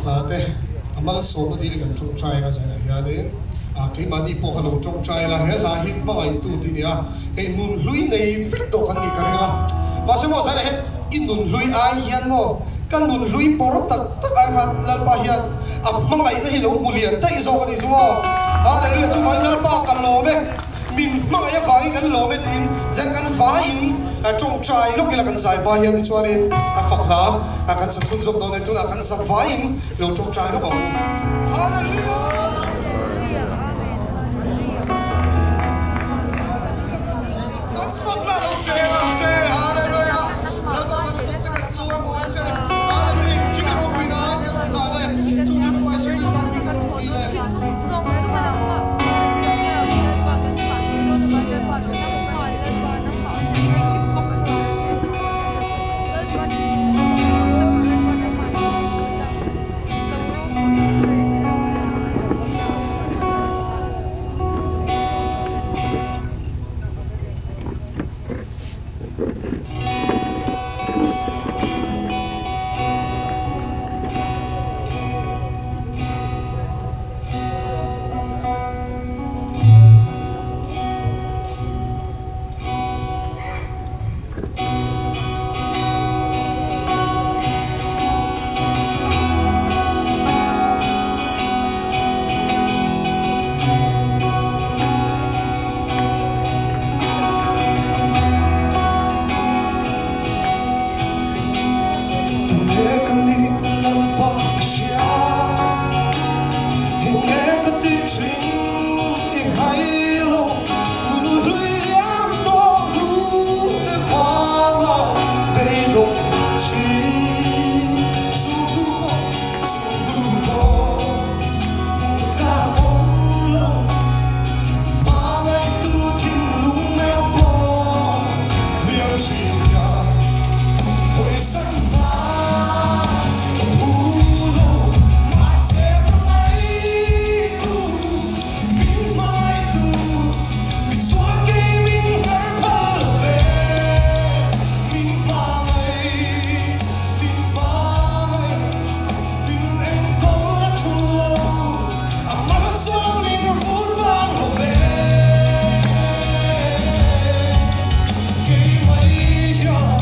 THALAITE malsawm di kan chung trai ka sana hian ke mani po kan chung trai la he la hi mangai tu ti nia he nun hlui nei fit to kan ni karenga ma se mo sana he in nun hlui ai hian mo kan nun hlui por tak tak ai khat lalpa hian a mangai na hi lo mulian tai zo kan isu mo hallelujah chu mai lalpa kan lo me min mangai fa in kan lo me tin zen kan fa in chung trai lúc kia là kan sai ba hian chu anin a fakla a kan sa chun zok do ne tu la kan sa fa in lo chung trai ka bo hallelujah Yeah.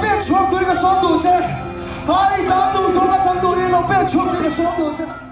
pen chuak tu ka som tu che hai ta tu to ma chang tu ri lo pen chuak tu ka som tu che